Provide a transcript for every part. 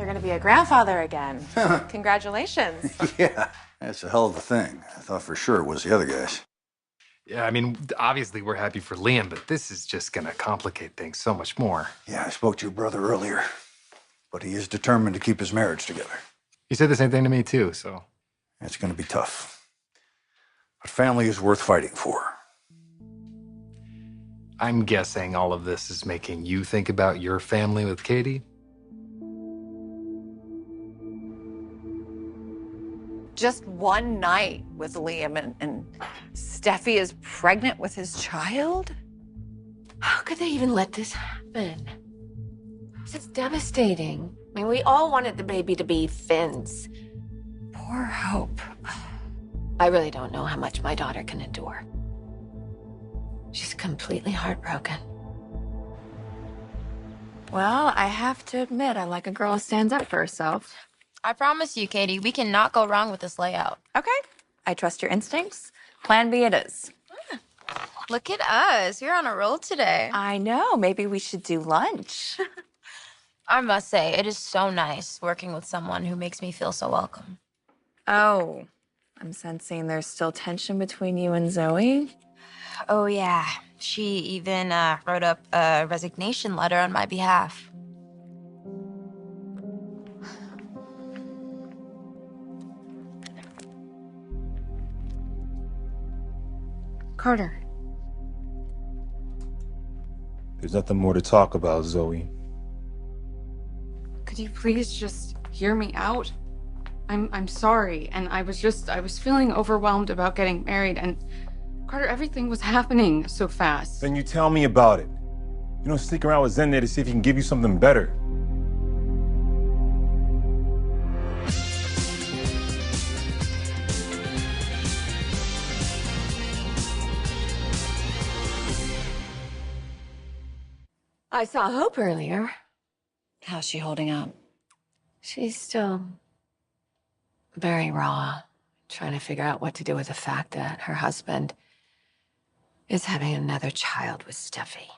gonna be a grandfather again. Congratulations. Yeah, that's a hell of a thing. I thought for sure it was the other guys. Yeah, I mean, obviously we're happy for Liam, but this is just gonna complicate things so much more. Yeah, I spoke to your brother earlier, but he is determined to keep his marriage together. He said the same thing to me too, so. It's gonna be tough. But family is worth fighting for. I'm guessing all of this is making you think about your family with Katie? Just one night with Liam and Steffi is pregnant with his child? How could they even let this happen? It's devastating. I mean, we all wanted the baby to be Finn's. Poor Hope. I really don't know how much my daughter can endure. She's completely heartbroken. Well, I have to admit, I like a girl who stands up for herself. I promise you, Katie, we cannot go wrong with this layout. Okay, I trust your instincts. Plan B it is. Look at us. You're on a roll today. I know. Maybe we should do lunch. I must say, it is so nice working with someone who makes me feel so welcome. Oh, I'm sensing there's still tension between you and Zoe. Oh, yeah. She even wrote up a resignation letter on my behalf. Carter. There's nothing more to talk about, Zoe. Could you please just hear me out? I'm sorry, and I was feeling overwhelmed about getting married, and Carter, everything was happening so fast. Then you tell me about it. You don't stick around with Zende to see if he can give you something better. I saw Hope earlier. How's she holding up? She's still very raw, trying to figure out what to do with the fact that her husband is having another child with Steffi.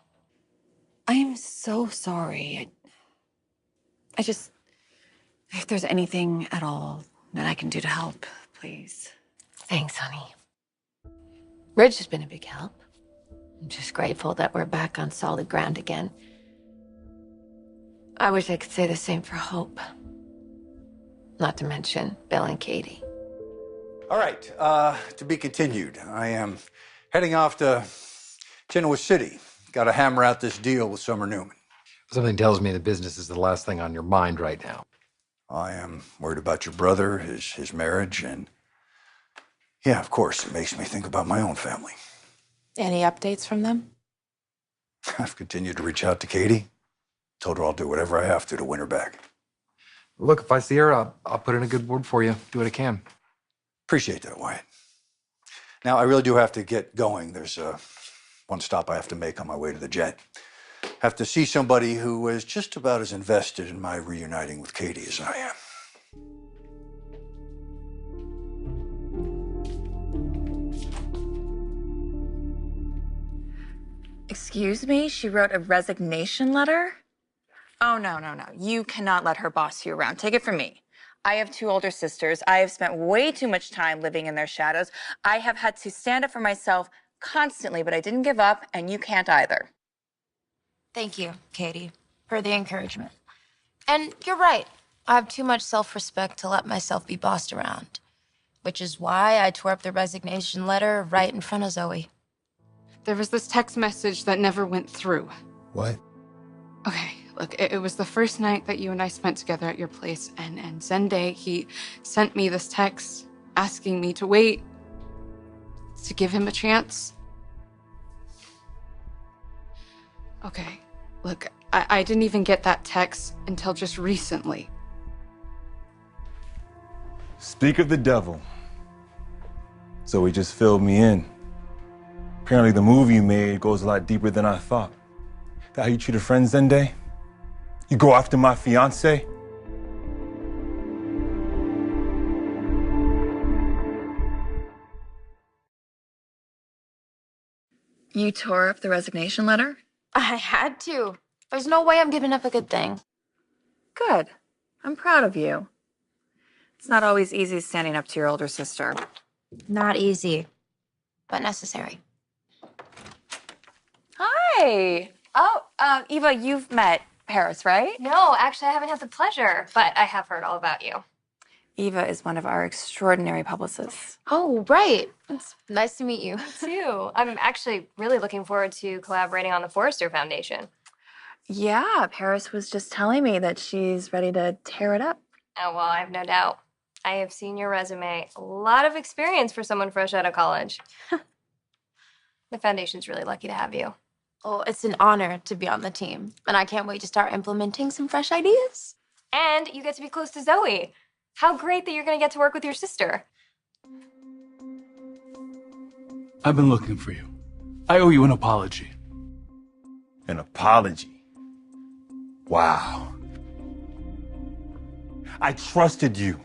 I am so sorry. I just, if there's anything at all that I can do to help, please. Thanks, honey. Ridge has been a big help. I'm just grateful that we're back on solid ground again. I wish I could say the same for Hope. Not to mention Bill and Katie. All right, to be continued. I am heading off to Genoa City. Got to hammer out this deal with Summer Newman. Something tells me the business is the last thing on your mind right now. I am worried about your brother, his marriage, and yeah, of course, it makes me think about my own family. Any updates from them? I've continued to reach out to Katie. Told her I'll do whatever I have to win her back. Look, if I see her, I'll put in a good word for you. Do what I can. Appreciate that, Wyatt. Now, I really do have to get going. There's one stop I have to make on my way to the jet. Have to see somebody who is just about as invested in my reuniting with Katie as I am. Excuse me? She wrote a resignation letter? Oh, no. You cannot let her boss you around. Take it from me. I have 2 older sisters. I have spent way too much time living in their shadows. I have had to stand up for myself constantly, but I didn't give up, and you can't either. Thank you, Katie, for the encouragement. And you're right. I have too much self-respect to let myself be bossed around, which is why I tore up the resignation letter right in front of Zoe. There was this text message that never went through. What? Okay, look, it was the first night that you and I spent together at your place, and Zende, he sent me this text asking me to wait, to give him a chance. Okay, look, I didn't even get that text until just recently. Speak of the devil. Zoe just filled me in. Apparently the movie you made goes a lot deeper than I thought. That how you treat a friend, Zende? You go after my fiance? You tore up the resignation letter? I had to. There's no way I'm giving up a good thing. Good. I'm proud of you. It's not always easy standing up to your older sister. Not easy, but necessary. Hi. Oh, Eva, you've met Paris, right? No, actually, I haven't had the pleasure, but I have heard all about you. Eva is one of our extraordinary publicists. Oh, right. It's nice to meet you. Too. I'm actually really looking forward to collaborating on the Forrester Foundation. Yeah, Paris was just telling me that she's ready to tear it up. Oh, well, I have no doubt. I have seen your resume. A lot of experience for someone fresh out of college. The foundation's really lucky to have you. Well, it's an honor to be on the team, and I can't wait to start implementing some fresh ideas. And you get to be close to Zoe. How great that you're going to get to work with your sister. I've been looking for you. I owe you an apology. An apology? Wow. I trusted you.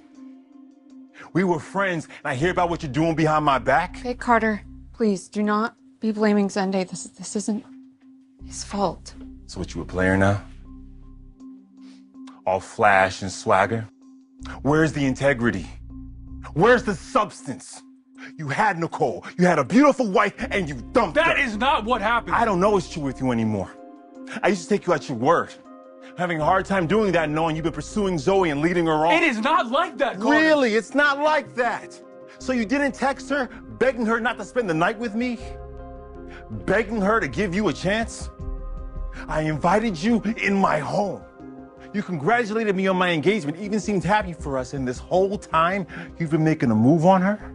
We were friends, and I hear about what you're doing behind my back. Okay, Carter, please do not be blaming Zende. This isn't his fault. So what, you a player now? All flash and swagger? Where's the integrity? Where's the substance? You had Nicole, you had a beautiful wife, and you dumped her. That is not what happened. I don't know what's true with you anymore. I used to take you at your word. I'm having a hard time doing that knowing you've been pursuing Zoe and leading her on. It is not like that, Carter. Really? It's not like that. So you didn't text her, begging her not to spend the night with me? Begging her to give you a chance? I invited you in my home. You congratulated me on my engagement, even seemed happy for us, and this whole time you've been making a move on her?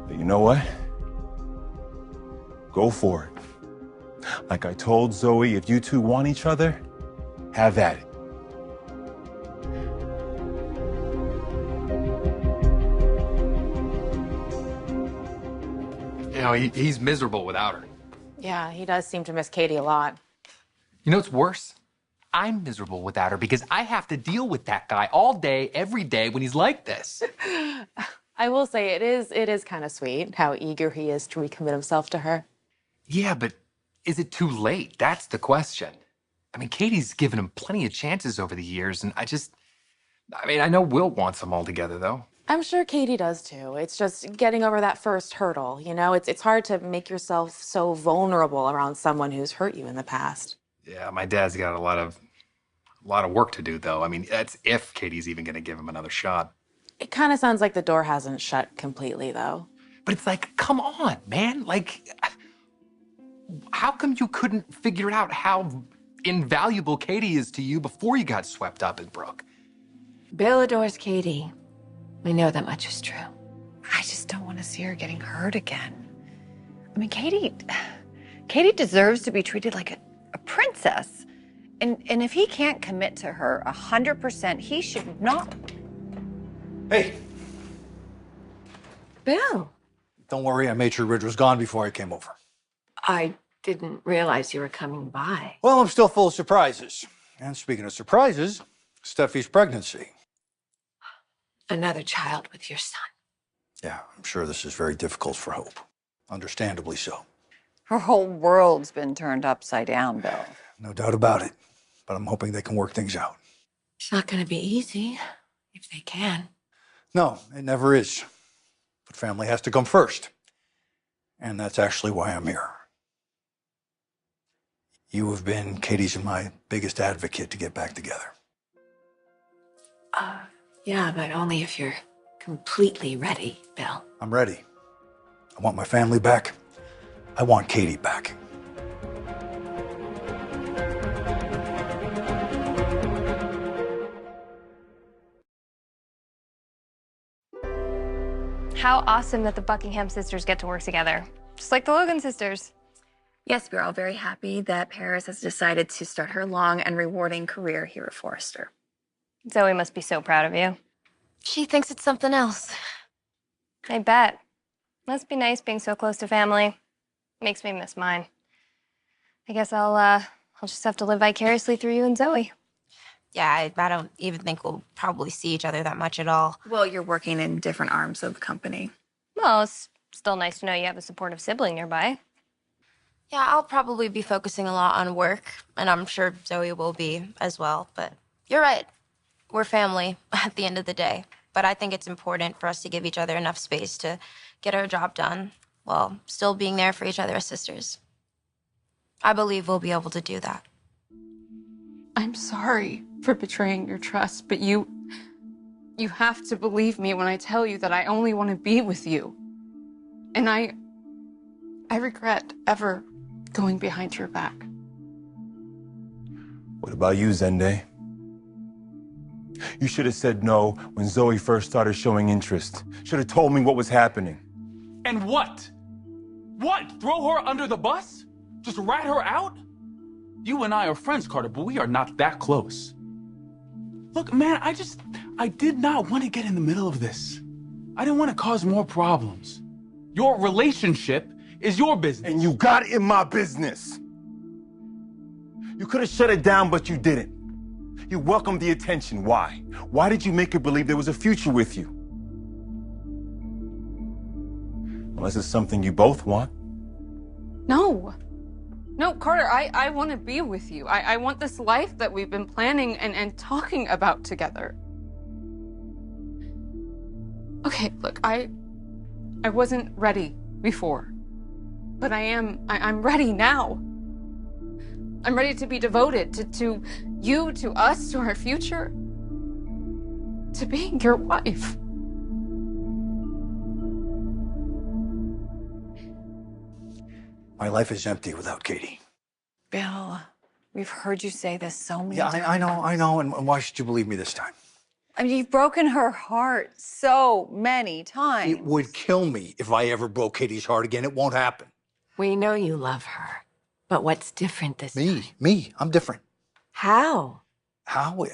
But you know what? Go for it. Like I told Zoe, if you two want each other, have at it. You know, he's miserable without her. Yeah, he does seem to miss Katie a lot. You know what's worse? I'm miserable without her because I have to deal with that guy all day, every day when he's like this. I will say it is kind of sweet how eager he is to recommit himself to her. Yeah, but is it too late? That's the question. I mean, Katie's given him plenty of chances over the years, and I know Will wants them all together, though. I'm sure Katie does too. It's just getting over that first hurdle, you know? It's hard to make yourself so vulnerable around someone who's hurt you in the past. Yeah, my dad's got a lot of work to do, though. I mean, that's if Katie's even going to give him another shot. It kind of sounds like the door hasn't shut completely, though. But it's like, come on, man. Like, how come you couldn't figure out how invaluable Katie is to you before you got swept up in Brooke? Bill adores Katie. We know that much is true. I just don't want to see her getting hurt again. I mean, Katie deserves to be treated like a princess. And if he can't commit to her 100%, he should not. Hey, Bill, don't worry, I made sure Ridge was gone before I came over. I didn't realize you were coming by. Well, I'm still full of surprises. And speaking of surprises, Steffi's pregnancy. Another child with your son. Yeah, I'm sure this is very difficult for Hope. Understandably so. Her whole world's been turned upside down, Bill. No doubt about it. But I'm hoping they can work things out. It's not going to be easy, if they can. No, it never is. But family has to come first. And that's actually why I'm here. You have been Katie's and my biggest advocate to get back together. Yeah, but only if you're completely ready, Bill. I'm ready. I want my family back. I want Katie back. How awesome that the Buckingham sisters get to work together. Just like the Logan sisters. Yes, we're all very happy that Paris has decided to start her long and rewarding career here at Forrester. Zoe must be so proud of you. She thinks it's something else. I bet. Must be nice being so close to family. Makes me miss mine. I guess I'll just have to live vicariously through you and Zoe. Yeah, I don't even think we'll probably see each other that much at all. Well, you're working in different arms of the company. Well, it's still nice to know you have a supportive sibling nearby. Yeah, I'll probably be focusing a lot on work, and I'm sure Zoe will be as well, but You're right. We're family at the end of the day. But I think it's important for us to give each other enough space to get our job done while still being there for each other as sisters. I believe we'll be able to do that. I'm sorry for betraying your trust, but you have to believe me when I tell you that I only want to be with you. And I regret ever going behind your back. What about you, Zende? You should have said no when Zoe first started showing interest. Should have told me what was happening. And what? What? Throw her under the bus? Just rat her out? You and I are friends, Carter, but we are not that close. Look, man, I did not want to get in the middle of this. I didn't want to cause more problems. Your relationship is your business. And you got in my business. You could have shut it down, but you didn't. You welcomed the attention. Why? Why did you make her believe there was a future with you? Unless it's something you both want. No. No, Carter, I want to be with you. I want this life that we've been planning and talking about together. Okay, look, I wasn't ready before, but I'm ready now. I'm ready to be devoted to you, to us, to our future, to being your wife. My life is empty without Katie. Bill, we've heard you say this so many Yeah, times. I know, and why should you believe me this time? I mean, you've broken her heart so many times. It would kill me if I ever broke Katie's heart again. It won't happen. We know you love her. But what's different this time? Me, I'm different. How? How?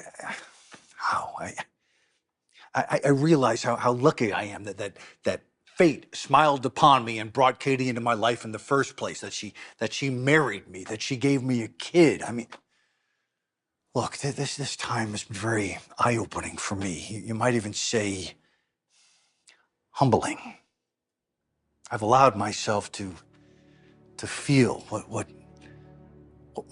I realize how lucky I am that fate smiled upon me and brought Katie into my life in the first place, that she married me, that she gave me a kid. I mean, look, this time has been very eye-opening for me. You might even say humbling. I've allowed myself to feel what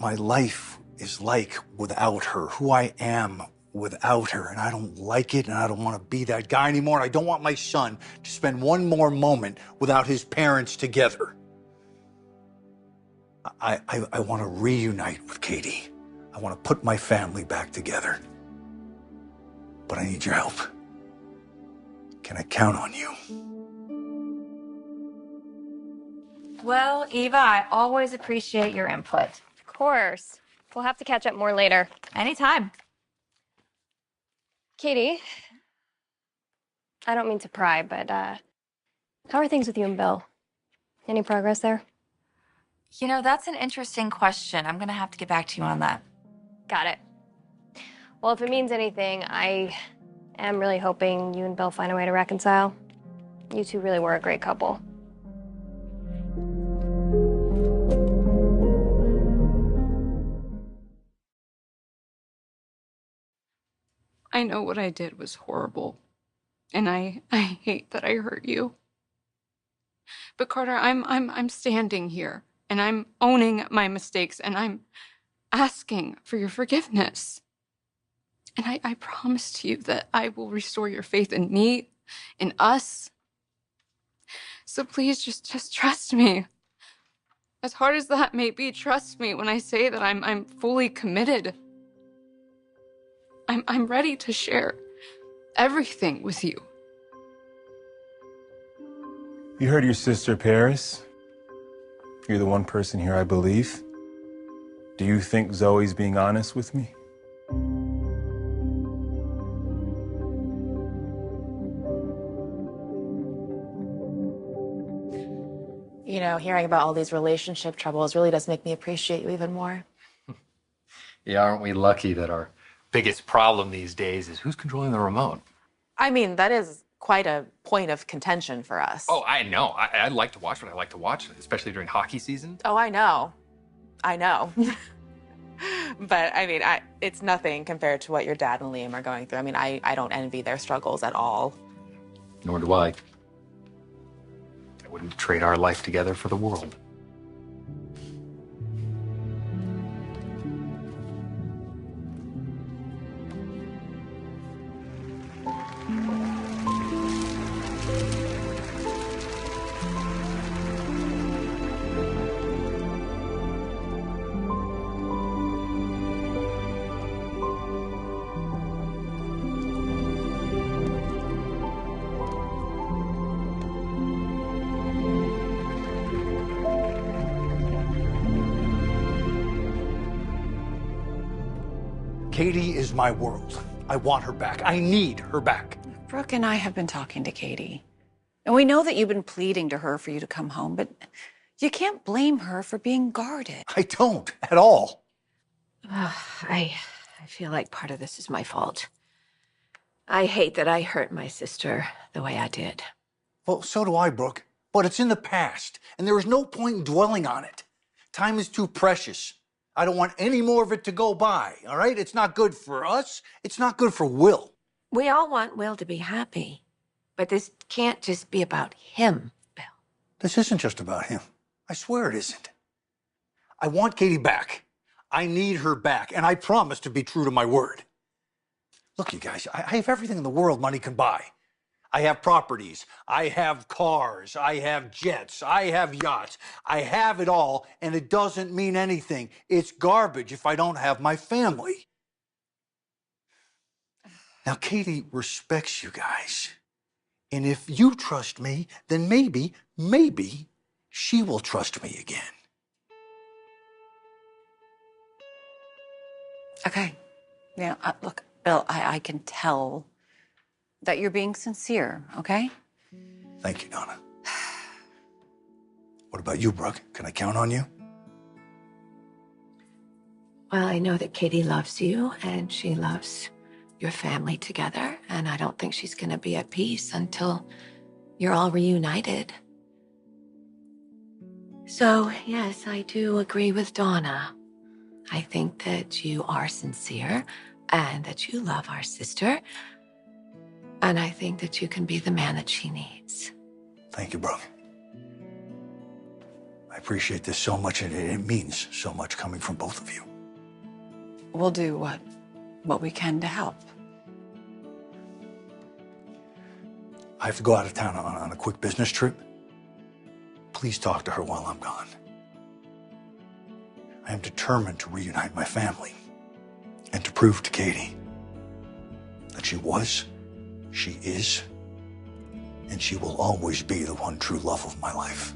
my life is like without her, who I am without her, and I don't like it, and I don't want to be that guy anymore, and I don't want my son to spend one more moment without his parents together. I want to reunite with Katie. I want to put my family back together. But I need your help. Can I count on you? Well, Eva, I always appreciate your input. Of course. We'll have to catch up more later. Anytime. Katie, I don't mean to pry, but how are things with you and Bill? Any progress there? You know, that's an interesting question. I'm going to have to get back to you on that. Got it. Well, if it means anything, I am really hoping you and Bill find a way to reconcile. You two really were a great couple. I know what I did was horrible, and I hate that I hurt you. But Carter, I'm standing here, and I'm owning my mistakes, and I'm asking for your forgiveness. And I promise to you that I will restore your faith in me, in us. So please just trust me. As hard as that may be, trust me when I say that I'm fully committed. I'm ready to share everything with you. You heard your sister, Paris. You're the one person here I believe. Do you think Zoe's being honest with me? You know, hearing about all these relationship troubles really does make me appreciate you even more. Yeah, aren't we lucky that our biggest problem these days is who's controlling the remote? I mean, that is quite a point of contention for us. Oh, I know. I like to watch what I like to watch, especially during hockey season. Oh, I know. But I mean, it's nothing compared to what your dad and Liam are going through. I mean, I don't envy their struggles at all. Nor do I. I wouldn't trade our life together for the world. Katie is my world. I want her back. I need her back. Brooke and I have been talking to Katie. And we know that you've been pleading to her for you to come home, but you can't blame her for being guarded. I don't at all. I feel like part of this is my fault. I hate that I hurt my sister the way I did. Well, so do I, Brooke. But it's in the past, and there is no point in dwelling on it. Time is too precious. I don't want any more of it to go by, all right? It's not good for us. It's not good for Will. We all want Will to be happy, but this can't just be about him, Bill. This isn't just about him. I swear it isn't. I want Katie back. I need her back, and I promise to be true to my word. Look, you guys, I have everything in the world money can buy. I have properties, I have cars, I have jets, I have yachts. I have it all, and it doesn't mean anything. It's garbage if I don't have my family. Now, Katie respects you guys. And if you trust me, then maybe she will trust me again. Okay. Yeah, look, Bill, I can tell that you're being sincere, okay? Thank you, Donna. What about you, Brooke? Can I count on you? Well, I know that Katie loves you, and she loves your family together, and I don't think she's gonna be at peace until you're all reunited. So, yes, I do agree with Donna. I think that you are sincere and that you love our sister. And I think that you can be the man that she needs. Thank you, Brooke. I appreciate this so much, and it means so much coming from both of you. We'll do what we can to help. I have to go out of town on a quick business trip. Please talk to her while I'm gone. I am determined to reunite my family and to prove to Katie that she was, she is, and she will always be the one true love of my life.